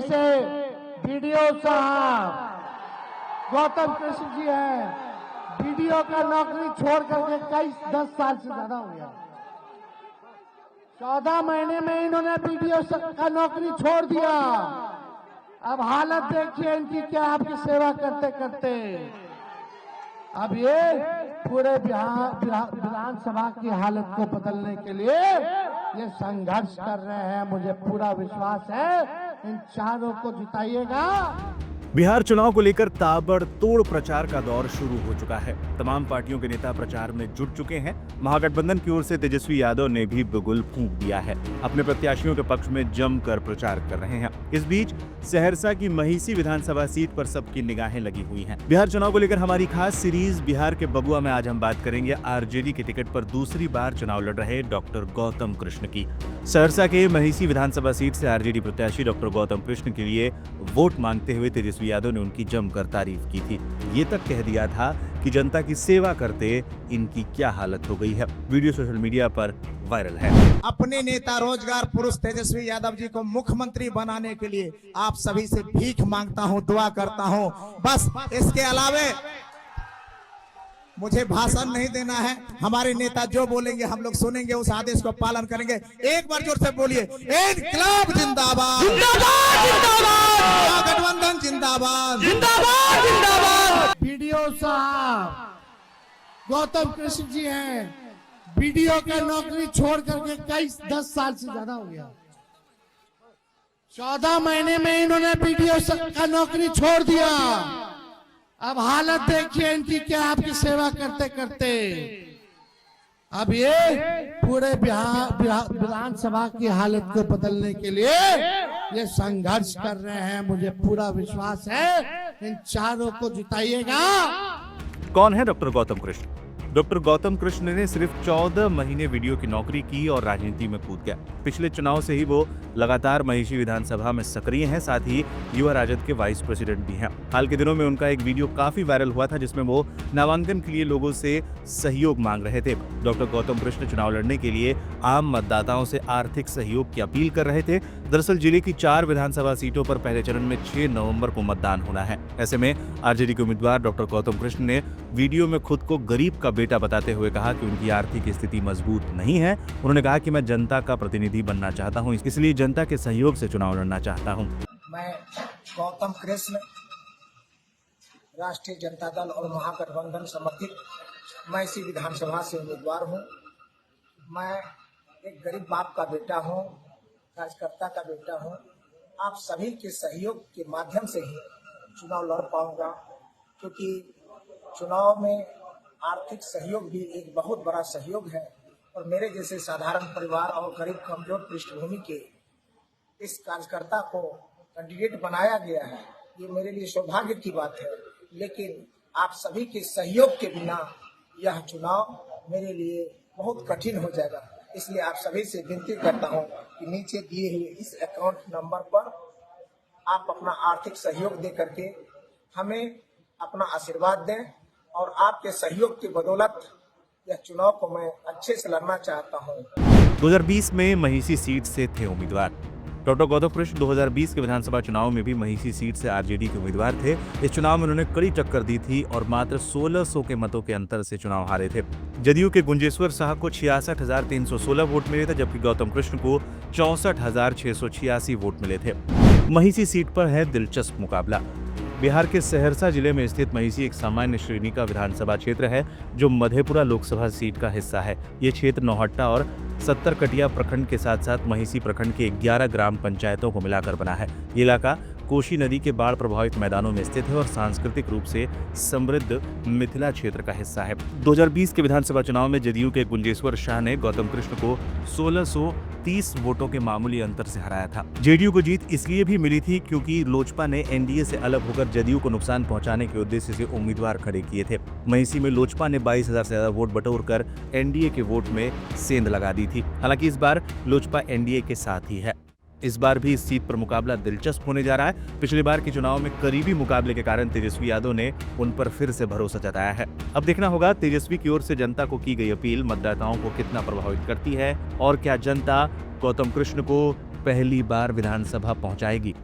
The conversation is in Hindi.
जैसे बीडीओ साहब गौतम कृष्ण जी हैं, बीडीओ का नौकरी छोड़ करके कई 10 साल से ज्यादा हो गया। 14 महीने में इन्होंने बीडीओ का नौकरी छोड़ दिया। अब हालत देखिए इनकी क्या, आपकी सेवा करते करते। अब ये पूरे विधानसभा की हालत को बदलने के लिए ये संघर्ष कर रहे हैं। मुझे पूरा विश्वास है इन चारों को जिताइएगा। बिहार चुनाव को लेकर ताबड़तोड़ प्रचार का दौर शुरू हो चुका है। तमाम पार्टियों के नेता प्रचार में जुट चुके हैं। महागठबंधन की ओर से तेजस्वी यादव ने भी बिगुल फूंक दिया है, अपने प्रत्याशियों के पक्ष में जमकर प्रचार कर रहे हैं। इस बीच सहरसा की महिसी विधानसभा सीट पर सबकी निगाहें लगी हुई हैं। बिहार चुनाव को लेकर हमारी खास सीरीज बिहार के बबुआ में आज हम बात करेंगे आरजेडी के टिकट पर दूसरी बार चुनाव लड़ रहे डॉक्टर गौतम कृष्ण की। सहरसा के महिसी विधानसभा सीट से आरजेडी प्रत्याशी डॉक्टर गौतम कृष्ण के लिए वोट मांगते हुए तेजस्वी यादव ने उनकी जमकर तारीफ की थी। ये तक कह दिया था कि जनता की सेवा करते इनकी क्या हालत हो गई है। वीडियो सोशल मीडिया पर वायरल है। अपने नेता रोजगार पुरुष तेजस्वी यादव जी को मुख्यमंत्री बनाने के लिए आप सभी से भीख मांगता हूं, दुआ करता हूं। बस इसके अलावे मुझे भाषण नहीं देना है। हमारे नेता जो बोलेंगे हम लोग सुनेंगे, उस आदेश को पालन करेंगे। एक बार जोर से बोलिए, इनकलाब जिंदाबाद, जिंदाबाद, जिंदाबाद, गठबंधन जिंदाबाद, जिंदाबाद, जिंदाबाद। बीडीओ साहब गौतम कृष्ण जी हैं, बीडीओ का नौकरी छोड़ करके कई 10 साल से ज्यादा हो गया। 14 महीने में इन्होंने बीडीओ का नौकरी छोड़ दिया। अब हालत देखिए इनकी क्या, आपकी सेवा करते करते। अब ये पूरे विधानसभा की हालत को बदलने के लिए ये संघर्ष कर रहे हैं। मुझे पूरा विश्वास है इन चारों को जिताइएगा। कौन है डॉक्टर गौतम कृष्ण? डॉक्टर गौतम कृष्ण ने सिर्फ 14 महीने वीडियो की नौकरी की और राजनीति में कूद गया। पिछले चुनाव से ही वो लगातार महिषी विधानसभा में सक्रिय हैं, साथ ही युवा राजद के वाइस प्रेसिडेंट भी हैं। हाल के दिनों में उनका एक वीडियो काफी वायरल हुआ था, जिसमें वो नामांकन के लिए लोगों से सहयोग मांग रहे थे। डॉक्टर गौतम कृष्ण चुनाव लड़ने के लिए आम मतदाताओं से आर्थिक सहयोग की अपील कर रहे थे। दरअसल जिले की 4 विधानसभा सीटों पर पहले चरण में 6 नवंबर को मतदान होना है। ऐसे में आरजेडी के उम्मीदवार डॉक्टर गौतम कृष्ण ने वीडियो में खुद को गरीब का बेटा बताते हुए कहा कि उनकी आर्थिक स्थिति मजबूत नहीं है। उन्होंने कहा कि मैं जनता का प्रतिनिधि बनना चाहता हूं, इसलिए जनता के सहयोग से चुनाव लड़ना चाहता हूं। मैं गौतम कृष्ण राष्ट्रीय जनता दल और महागठबंधन समर्थित महिसी विधानसभा से उम्मीदवार हूं। मैं एक गरीब बाप का बेटा हूं, कार्यकर्ता का बेटा हूं। आप सभी के सहयोग के माध्यम से ही चुनाव लड़ पाऊंगा, क्योंकि चुनाव में आर्थिक सहयोग भी एक बहुत बड़ा सहयोग है। और मेरे जैसे साधारण परिवार और गरीब कमजोर पृष्ठभूमि के इस कार्यकर्ता को कैंडिडेट बनाया गया है, ये मेरे लिए सौभाग्य की बात है। लेकिन आप सभी के सहयोग के बिना यह चुनाव मेरे लिए बहुत कठिन हो जाएगा। इसलिए आप सभी से विनती करता हूं कि नीचे दिए हुए इस अकाउंट नंबर पर आप अपना आर्थिक सहयोग दे करके हमें अपना आशीर्वाद दें, और आपके सहयोग की बदौलत यह चुनाव को मैं अच्छे से लड़ना चाहता हूं। 2020 में महिसी सीट से थे उम्मीदवार डॉक्टर गौतम कृष्ण। 2020 के विधानसभा चुनाव में भी महिसी सीट से आरजेडी के उम्मीदवार थे। इस चुनाव में उन्होंने कड़ी टक्कर दी थी और मात्र 1600 के मतों के अंतर से चुनाव हारे थे। जदयू के गुंजेश्वर साहब को 66,316 वोट मिले थे, जबकि गौतम कृष्ण को 64,686 वोट मिले थे। महिसी सीट पर है दिलचस्प मुकाबला। बिहार के सहरसा जिले में स्थित महिसी एक सामान्य श्रेणी का विधानसभा क्षेत्र है, जो मधेपुरा लोकसभा सीट का हिस्सा है। ये क्षेत्र नौहट्टा और 70 कटिया प्रखंड के साथ साथ महिसी प्रखंड के 11 ग्राम पंचायतों को मिलाकर बना है। ये इलाका कोसी नदी के बाढ़ प्रभावित मैदानों में स्थित है और सांस्कृतिक रूप से समृद्ध मिथिला क्षेत्र का हिस्सा है। 2020 के विधानसभा चुनाव में जदयू के गुंजेश्वर शाह ने गौतम कृष्ण को 1630 वोटों के मामूली अंतर से हराया था। जेडीयू को जीत इसलिए भी मिली थी क्योंकि लोजपा ने एनडीए से अलग होकर जदयू को नुकसान पहुंचाने के उद्देश्य से उम्मीदवार खड़े किए थे। महिसी में लोजपा ने 22,000 से ज्यादा वोट बटोरकर एनडीए के वोट में सेंध लगा दी थी। हालांकि इस बार लोजपा एनडीए के साथ ही है। इस बार भी इस सीट पर मुकाबला दिलचस्प होने जा रहा है। पिछली बार के चुनाव में करीबी मुकाबले के कारण तेजस्वी यादव ने उन पर फिर से भरोसा जताया है। अब देखना होगा तेजस्वी की ओर से जनता को की गई अपील मतदाताओं को कितना प्रभावित करती है और क्या जनता गौतम कृष्ण को पहली बार विधानसभा पहुंचाएगी।